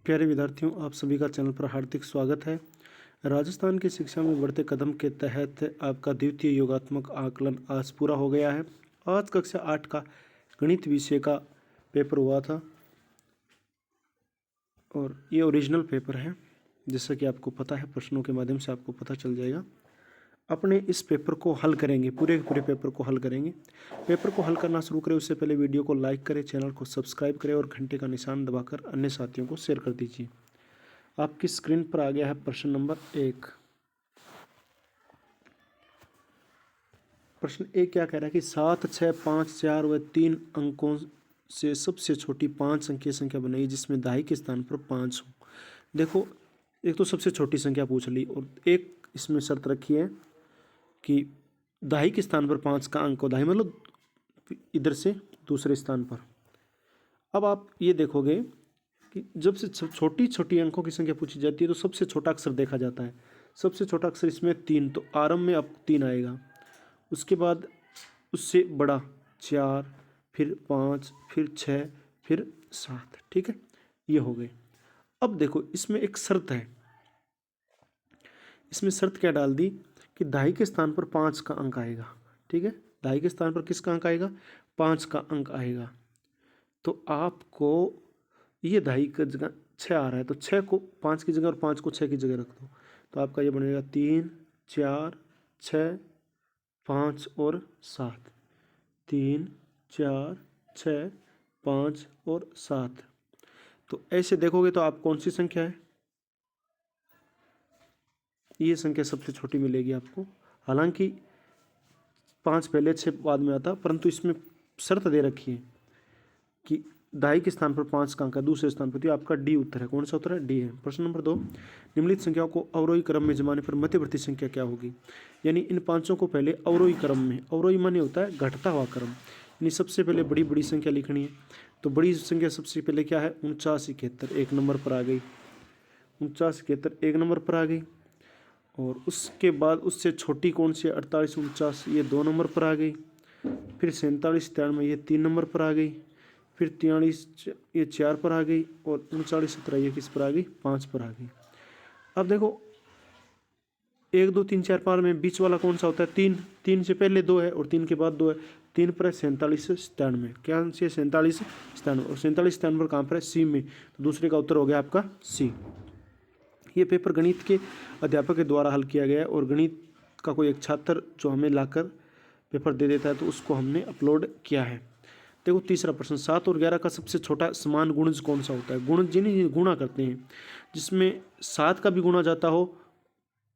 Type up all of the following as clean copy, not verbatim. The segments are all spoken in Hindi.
प्यारे विद्यार्थियों, आप सभी का चैनल पर हार्दिक स्वागत है। राजस्थान की शिक्षा में बढ़ते कदम के तहत आपका द्वितीय योगात्मक आकलन आज पूरा हो गया है। आज कक्षा 8 का गणित विषय का पेपर हुआ था और ये ओरिजिनल पेपर है, जैसा कि आपको पता है। प्रश्नों के माध्यम से आपको पता चल जाएगा। अपने इस पेपर को हल करेंगे, पूरे पेपर को हल करेंगे। पेपर को हल करना शुरू करें उससे पहले वीडियो को लाइक करें, चैनल को सब्सक्राइब करें और घंटे का निशान दबाकर अन्य साथियों को शेयर कर दीजिए। आपकी स्क्रीन पर आ गया है प्रश्न नंबर 1। प्रश्न 1 क्या कह रहा है कि 7, 6, 5, 4 व 3 अंकों से सबसे छोटी 5 अंकीय संख्या बनाइए जिसमें दहाई के स्थान पर 5 हो। देखो, एक तो सबसे छोटी संख्या पूछ ली और एक इसमें शर्त रखी है कि दहाई के स्थान पर 5 का अंक हो। दहाई मतलब इधर से दूसरे स्थान पर। अब आप ये देखोगे कि जब से छोटी छोटी अंकों की संख्या पूछी जाती है तो सबसे छोटा अक्षर देखा जाता है। सबसे छोटा अक्षर इसमें 3, तो आरंभ में अब 3 आएगा। उसके बाद उससे बड़ा 4, फिर 5, फिर 6, फिर 7। ठीक है, ये हो गए। अब देखो, इसमें एक शर्त है। इसमें शर्त क्या डाल दी कि दहाई के स्थान पर 5 का अंक आएगा। ठीक है, दहाई के स्थान पर किसका अंक आएगा? 5 का अंक आएगा। तो आपको ये दहाई का जगह 6 आ रहा है तो 6 को 5 की जगह और 5 को 6 की जगह रख दो, तो आपका ये बनेगा 3, 4, 6, 5 और 7। 3, 4, 6, 5 और 7। तो ऐसे देखोगे तो आप कौन सी संख्या है? ये संख्या सबसे छोटी मिलेगी आपको। हालांकि 5 पहले 6 बाद में आता, परंतु इसमें शर्त दे रखी है कि दहाई के स्थान पर 5 का अंक है, दूसरे स्थान पर। तो आपका डी उत्तर है। कौन सा उत्तर है? डी है। प्रश्न नंबर 2, निम्नलिखित संख्याओं को अवरोही क्रम में जमाने पर मध्यवर्ती संख्या क्या होगी? यानी इन पांचों को पहले अवरोही क्रम में, अवरोही माने होता है घटता हुआ क्रम, यानी सबसे पहले बड़ी बड़ी संख्या लिखनी है। तो बड़ी संख्या सबसे पहले क्या है? 49, 71 1 नंबर पर आ गई। 49, 71 1 नंबर पर आ गई। और उसके बाद उससे छोटी कौन सी है? 48, 49 ये 2 नंबर पर आ गई। फिर 47, 93 ये 3 नंबर पर आ गई। फिर 43 ये 4 पर आ गई। और 39, 17 ये किस पर आ गई? 5 पर आ गई। अब देखो, 1, 2, 3, 4, 5 में बीच वाला कौन सा होता है? 3। 3 से पहले 2 है और 3 के बाद 2 है। 3 पर है 47, 97। क्या से 47, 97 और 47, 97 पर कहाँ पर है? सी में। तो दूसरे का उत्तर हो गया आपका सी। ये पेपर गणित के अध्यापक के द्वारा हल किया गया है और गणित का कोई एक छात्र जो हमें लाकर पेपर दे देता है तो उसको हमने अपलोड किया है। देखो, तीसरा प्रश्न, 7 और 11 का सबसे छोटा समान गुणज कौन सा होता है? गुणज जिन्हें गुणा करते हैं, जिसमें 7 का भी गुणा जाता हो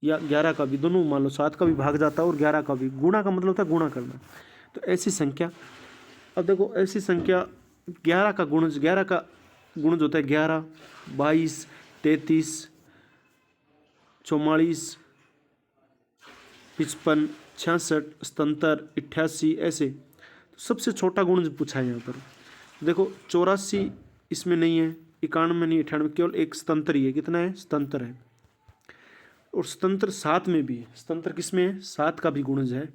या 11 का भी, दोनों मान लो 7 का भी भाग जाता हो और 11 का भी। गुणा का मतलब होता है गुणा करना। तो ऐसी संख्या, अब देखो ऐसी संख्या 11 का गुणज, 11 का गुणज होता है 11, 22, 33, 44, 55, 66, 77, 88 ऐसे। तो सबसे छोटा गुणज पूछा है यहाँ पर। देखो, 84 इसमें नहीं है, 91 नहीं, 98, केवल एक स्वतंत्र ही है। कितना है? स्वतंत्र है। और स्वतंत्र 7 में भी है। स्वतंत्र किस में है? 7 का भी गुणज है।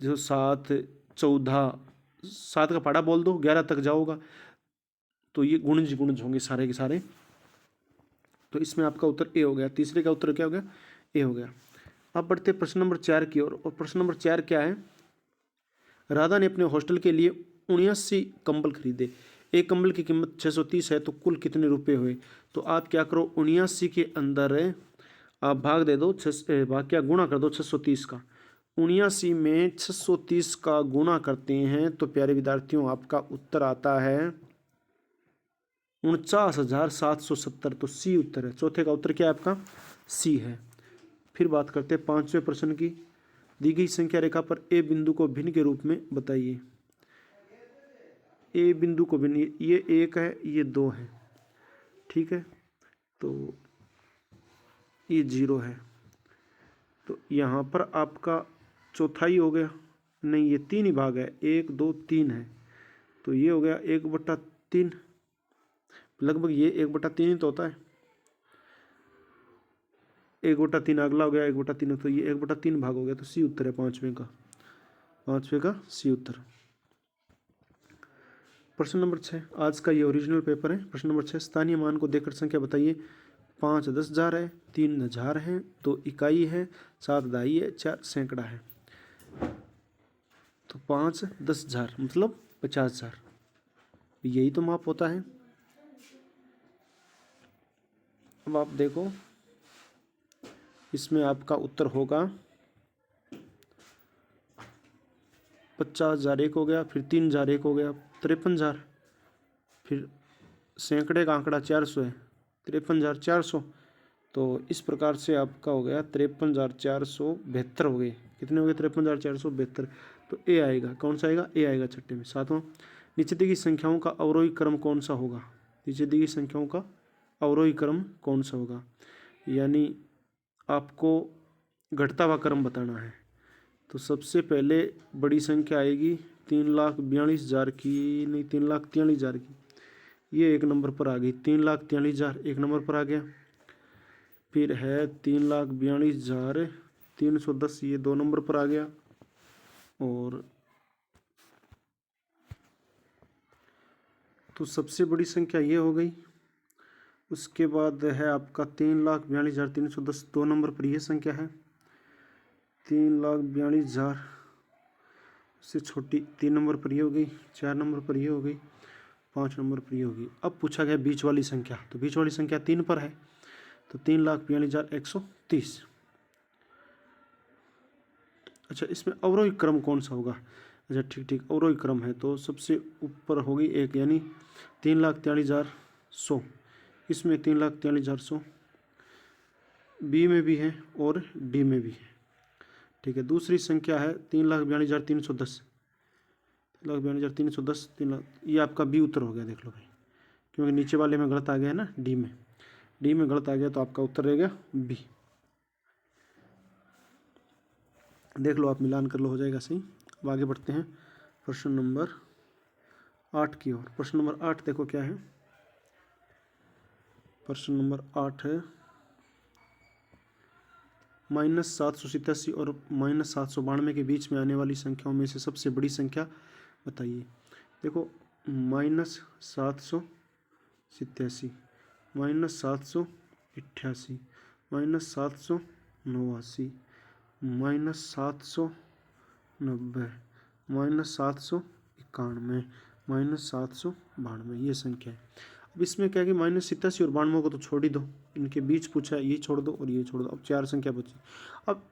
जो 7, 14, 7 का पहाड़ा बोल दो, 11 तक जाओगा तो ये गुणज गुणज होंगे सारे के सारे। तो इसमें आपका उत्तर ए हो गया। तीसरे का उत्तर क्या हो गया? ए हो गया। अब बढ़ते प्रश्न नंबर 4 की ओर। और प्रश्न नंबर 4 क्या है? राधा ने अपने हॉस्टल के लिए 79 कंबल खरीदे। एक कंबल की कीमत 630 है, तो कुल कितने रुपए हुए? तो आप क्या करो, 79 के अंदर आप भाग दे दो, भाग क्या गुणा कर दो 630 का। 79 में 630 का गुणा करते हैं तो प्यारे विद्यार्थियों आपका उत्तर आता है 49,770। तो सी उत्तर है। चौथे का उत्तर क्या है आपका? सी है। फिर बात करते हैं 5वें प्रश्न की। दी गई संख्या रेखा पर ए बिंदु को भिन्न के रूप में बताइए। ए बिंदु को भिन्न, ये 1 है, ये 2 है। ठीक है, तो ये 0 है। तो यहाँ पर आपका चौथाई हो गया। नहीं, ये 3 ही भाग है, 1, 2, 3 है। तो ये हो गया 1/3। लगभग ये 1/3 ही तो होता है। 1/3 अगला हो गया 1/3, तो ये 1/3 भाग हो गया। तो सी उत्तर है 5वें का। 5वें का सी उत्तर। प्रश्न नंबर 6, आज का ये ओरिजिनल पेपर है। प्रश्न नंबर 6, स्थानीय मान को देकर संख्या बताइए। 5 10,000 है, 3 हजार है, 2 इकाई है, 7 दहाई है, 4 सैकड़ा है। तो 5 10,000 मतलब 50,000, यही तो माप होता है। अब आप देखो, इसमें आपका उत्तर होगा 50,000 एक हो गया, फिर 3,000 एक हो गया, 53,000, फिर सैकड़े का आंकड़ा 400 है, 53,400। तो इस प्रकार से आपका हो गया 53,472 हो गए। कितने हो गए? 53,472। तो ए आएगा, कौन सा आएगा? ए आएगा छठे में। सातवां, नीचे दी गई संख्याओं का अवरोही क्रम कौन सा होगा? नीचे दी गई संख्याओं का अवरोही क्रम कौन सा होगा? यानी आपको घटता हुआ क्रम बताना है। तो सबसे पहले बड़ी संख्या आएगी 3,42,000 की, नहीं 3,43,000 की, ये एक नंबर पर आ गई। 3,43,000 एक नंबर पर आ गया। फिर है 3,42,310, ये 2 नंबर पर आ गया। और तो सबसे बड़ी संख्या ये हो गई। उसके बाद है आपका 3,42,310, 2 नंबर पर यह संख्या है। 3,42,000 से छोटी 3 नंबर पर ये हो गई, 4 नंबर पर ये हो गई, 5 नंबर पर ये होगी। अब पूछा गया बीच वाली संख्या, तो बीच वाली संख्या 3 पर है, तो 3,42,130। अच्छा, इसमें अवरोही क्रम कौन सा होगा? अच्छा ठीक, अवरोही क्रम है तो सबसे ऊपर होगी एक, यानी 3,43,100। इसमें 3,43,100 बी में भी है और डी में भी है। ठीक है, दूसरी संख्या है 3,42,310। 3,42,310, 3,00,000, ये आपका बी उत्तर हो गया। देख लो भाई, क्योंकि नीचे वाले में गलत आ गया है ना, डी में गलत आ गया, तो आपका उत्तर रहेगा बी। देख लो, आप मिलान कर लो, हो जाएगा सही। अब आगे बढ़ते हैं प्रश्न नंबर 8 की ओर। प्रश्न नंबर 8 देखो क्या है। प्रश्न नंबर 8 है -787 और -792 के बीच में आने वाली संख्याओं में से सबसे बड़ी संख्या बताइए। देखो, -787, -788, -789, -790, -791, -792, ये संख्या है। अब इसमें क्या है कि -87 और 92 को तो छोड़ ही दो, इनके बीच पूछा है, ये छोड़ दो और ये छोड़ दो। अब 4 संख्या बची। अब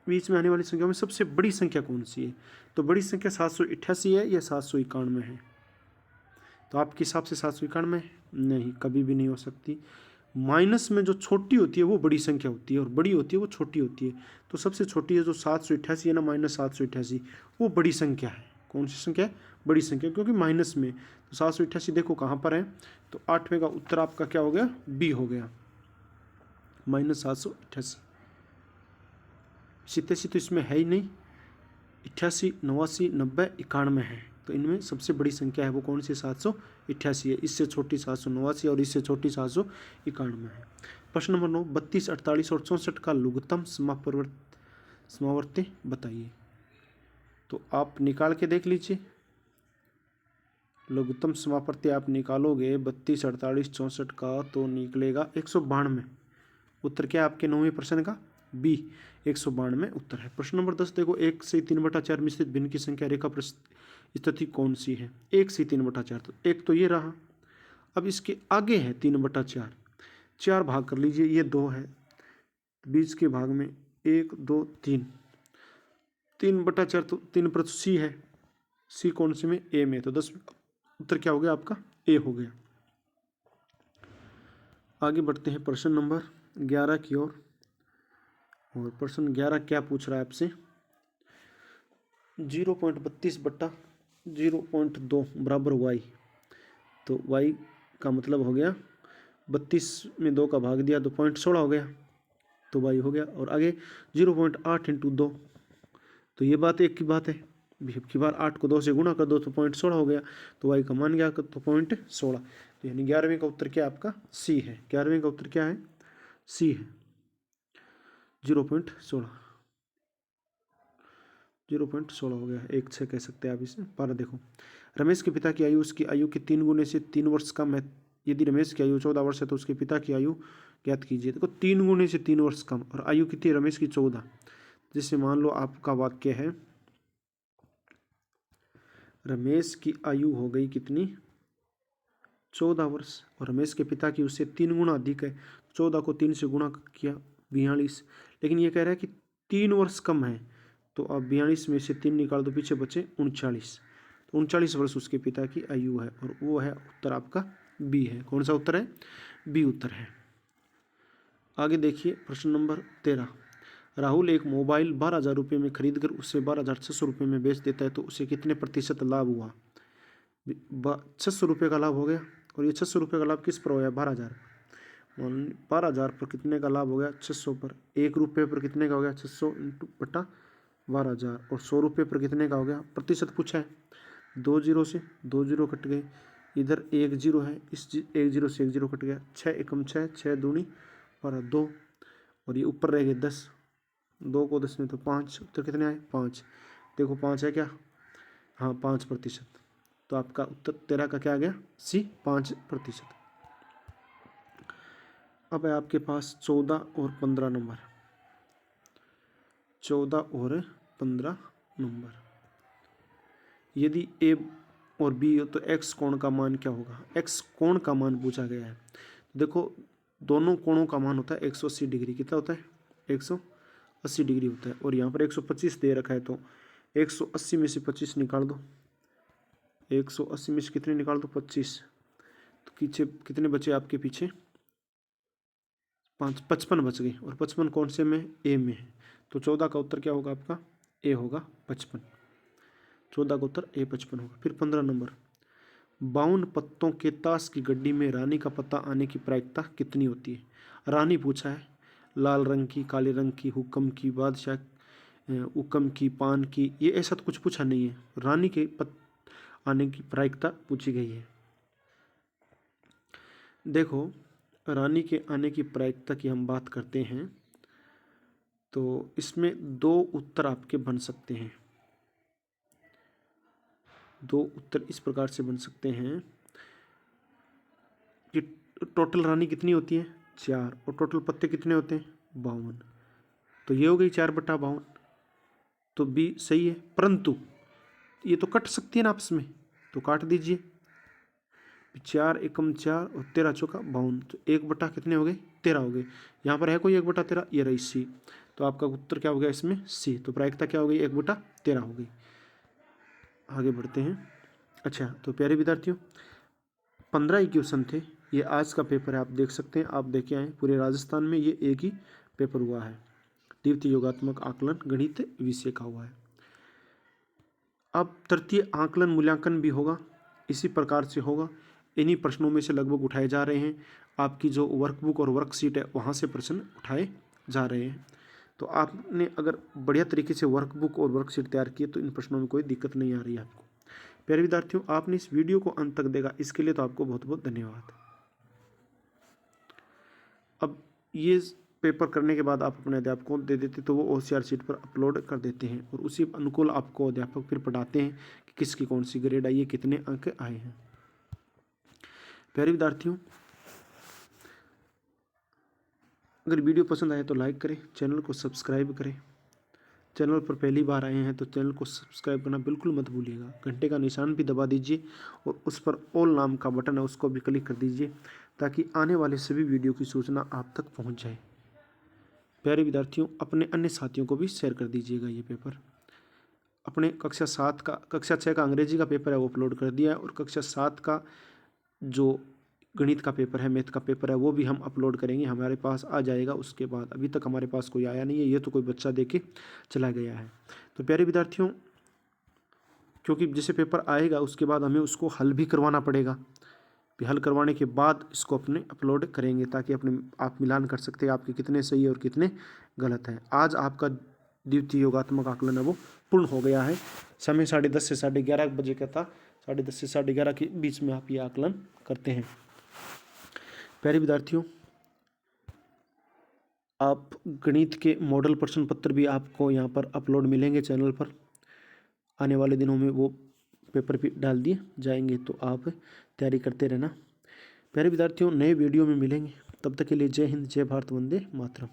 बीच में आने वाली संख्या में सबसे बड़ी संख्या कौन सी है? तो बड़ी संख्या 788 है या 791 है? तो आपके हिसाब से 791 नहीं, कभी भी नहीं हो सकती। माइनस में जो छोटी होती है वो बड़ी संख्या होती है, और बड़ी होती है वो छोटी होती है। तो सबसे छोटी है जो 788 है ना, -788, वो बड़ी संख्या है। कौन सी संख्या है? बड़ी संख्या, क्योंकि माइनस में। तो 788 देखो कहाँ पर है, तो 8वें का उत्तर आपका क्या हो गया? बी हो गया, -788। 87 तो इसमें है ही नहीं, 88, 89, 90, 91 है। तो इनमें सबसे बड़ी संख्या है वो कौन सी? 788 है। इससे छोटी 789 और इससे छोटी 791 है। प्रश्न नंबर 9, 32, 48 और 64 का लघुत्तम समावर्ती बताइए। तो आप निकाल के देख लीजिए, लघुत्तम समावर्ती आप निकालोगे 32, 48, 64 का, तो निकलेगा 192। उत्तर क्या है आपके 9वें प्रश्न का? बी, 192 उत्तर है। प्रश्न नंबर 10 देखो, 1 से 3/4 मिश्रित भिन्न की संख्या रेखा स्थिति कौन सी है? 1 से 3/4, तो एक तो ये रहा। अब इसके आगे है 3/4, 4 भाग कर लीजिए, ये 2 है, बीच के भाग में 1 2 3, 3/4 तो 3 पर सी है, सी कौन से में? ए में। तो 10 उत्तर क्या हो गया आपका? ए हो गया। आगे बढ़ते हैं प्रश्न नंबर 11 की ओर। और प्रश्न 11 क्या पूछ रहा है आपसे? 0.32/0.2 बराबर वाई। तो वाई का मतलब हो गया 32 में 2 का भाग दिया तो 0.16 हो गया, तो वाई हो गया। और आगे 0.8 × 2, तो ये बात एक की बात है, की बार 8 को 2 से गुणा कर दो तो 0.16 हो गया, तो वाई का मान गया तो 0.16। तो यानी 11वें का उत्तर क्या आपका? सी है। 11वें का उत्तर क्या है? सी है, 0.16। 0.16 हो गया, 1/6 कह सकते हैं आप इसे। पर देखो, रमेश के पिता की आयु उसकी आयु के 3 गुने से 3 वर्ष कम है। यदि रमेश की आयु 14 वर्ष है तो उसके पिता की आयु ज्ञात कीजिए। देखो 3 गुने से 3 वर्ष कम और आयु कितनी है रमेश की 14। जिससे मान लो आपका वाक्य है रमेश की आयु हो गई कितनी 14 वर्ष और रमेश के पिता की उससे 3 गुना अधिक है। 14 को 3 से गुणा किया 42। लेकिन ये कह रहा है कि 3 वर्ष कम है तो अब 42 में से 3 निकाल दो पीछे बचे 39। तो 39 वर्ष उसके पिता की आयु है और वो है उत्तर आपका बी है। कौन सा उत्तर है? बी उत्तर है। आगे देखिए प्रश्न नंबर 13। राहुल एक मोबाइल 12,000 रुपये में खरीद कर उसे 12,600 रुपये में बेच देता है तो उसे कितने प्रतिशत लाभ हुआ? 600 रुपये का लाभ हो गया और ये 600 रुपये का लाभ किस पर हो गया? 12,000। 12,000 पर कितने का लाभ हो गया? 600 पर। 1 रुपये पर कितने का हो गया? 600 इंटू बटा 12,000 और 100 रुपये पर कितने का हो गया? प्रतिशत पूछा है। 2 जीरो से 2 जीरो कट गए, इधर 1 जीरो है, इस 1 जीरो से 1 जीरो कट गया। 6 एकम 6, 6 दूनी 12, 2 और ये ऊपर रह गए 10। 2 को 10 में तो 5, उत्तर कितने आए? 5। देखो 5 है क्या? हाँ 5%। तो आपका उत्तर 13 का क्या आ गया? सी 5%। अब है आपके पास 14 और 15 नंबर। 14 और 15 नंबर। यदि ए और बी हो तो एक्स कोण का मान क्या होगा? एक्स कोण का मान पूछा गया है। देखो दोनों कोणों का मान होता है 180 डिग्री। कितना होता है? 180 डिग्री होता है और यहाँ पर 125 दे रखा है तो 180 में से 25 निकाल दो। 180 में से कितने निकाल दो? 25। तो पीछे कितने बचे आपके पीछे? 55 बच गए और 55 कौन से में? ए में है। तो 14 का उत्तर क्या होगा आपका? ए होगा 55। 14 का उत्तर ए 55 होगा। फिर 15 नंबर। 52 पत्तों के ताश की गड्डी में रानी का पत्ता आने की प्रायिकता कितनी होती है? रानी पूछा है, लाल रंग की, काले रंग की, हुक्म की, बादशाह, हुक्म की, पान की, ये ऐसा तो कुछ पूछा नहीं है। रानी के आने की प्रायिकता पूछी गई है। देखो रानी के आने की प्रायिकता की हम बात करते हैं तो इसमें 2 उत्तर आपके बन सकते हैं। 2 उत्तर इस प्रकार से बन सकते हैं कि टोटल रानी कितनी होती है? 4 और टोटल पत्ते कितने होते हैं? 52। तो ये हो गई 4/52। तो बी सही है, परंतु ये तो कट सकती है ना आपस में, तो काट दीजिए। 4 एकम 4 और 13 चौका 52। तो 1 कितने हो गए? 13 हो गए। यहाँ पर है कोई 1/13? ये रही सी। तो आपका उत्तर क्या हो गया इसमें? सी। तो प्रायिकता क्या हो गई? 1/13 हो गई। आगे बढ़ते हैं। अच्छा तो प्यारे विद्यार्थियों 15 ही क्वेश्चन थे। ये आज का पेपर है, आप देख सकते हैं। आप देखे आए पूरे राजस्थान में ये एक ही पेपर हुआ है। द्वितीय योगात्मक आकलन गणित विषय का हुआ है। अब तृतीय आकलन मूल्यांकन भी होगा, इसी प्रकार से होगा। इन्हीं प्रश्नों में से लगभग उठाए जा रहे हैं। आपकी जो वर्कबुक और वर्कशीट है वहाँ से प्रश्न उठाए जा रहे हैं। तो आपने अगर बढ़िया तरीके से वर्कबुक और वर्कशीट तैयार किए तो इन प्रश्नों में कोई दिक्कत नहीं आ रही है आपको। प्यारे विद्यार्थियों आपने इस वीडियो को अंत तक देखा, इसके लिए तो आपको बहुत बहुत धन्यवाद। अब ये पेपर करने के बाद आप अपने अध्यापकों को दे देते तो वो OCR शीट पर अपलोड कर देते हैं और उसी अनुकूल आपको अध्यापक फिर पढ़ाते हैं कि किसकी कौन सी ग्रेड आई है, कितने अंक आए हैं। प्यारे विद्यार्थियों अगर वीडियो पसंद आए तो लाइक करें, चैनल को सब्सक्राइब करें। चैनल पर पहली बार आए हैं तो चैनल को सब्सक्राइब करना बिल्कुल मत भूलिएगा। घंटे का निशान भी दबा दीजिए और उस पर ऑल नाम का बटन है उसको भी क्लिक कर दीजिए ताकि आने वाले सभी वीडियो की सूचना आप तक पहुंच जाए। प्यारे विद्यार्थियों अपने अन्य साथियों को भी शेयर कर दीजिएगा। ये पेपर अपने कक्षा 6 का अंग्रेजी का पेपर है वो अपलोड कर दिया है और कक्षा 7 का जो गणित का पेपर है, मैथ का पेपर है, वो भी हम अपलोड करेंगे, हमारे पास आ जाएगा उसके बाद। अभी तक हमारे पास कोई आया नहीं है, ये तो कोई बच्चा दे के चला गया है। तो प्यारे विद्यार्थियों क्योंकि जैसे पेपर आएगा उसके बाद हमें उसको हल भी करवाना पड़ेगा, हल करवाने के बाद इसको अपने अपलोड करेंगे ताकि अपने आप मिलान कर सकते हैं आपके कितने सही है और कितने गलत है। आज आपका द्वितीय योगात्मक आकलन है वो पूर्ण हो गया है। समय 10:30 से 11:30 बजे का था। 10:30 से 11:30 के बीच में आप ये आकलन करते हैं। प्यारे विद्यार्थियों आप गणित के मॉडल प्रश्न पत्र भी आपको यहाँ पर अपलोड मिलेंगे चैनल पर। आने वाले दिनों में वो पेपर भी डाल दिए जाएंगे, तो आप तैयारी करते रहना। प्यारे विद्यार्थियों, नए वीडियो में मिलेंगे, तब तक के लिए जय हिंद, जय भारत, वंदे मातरम।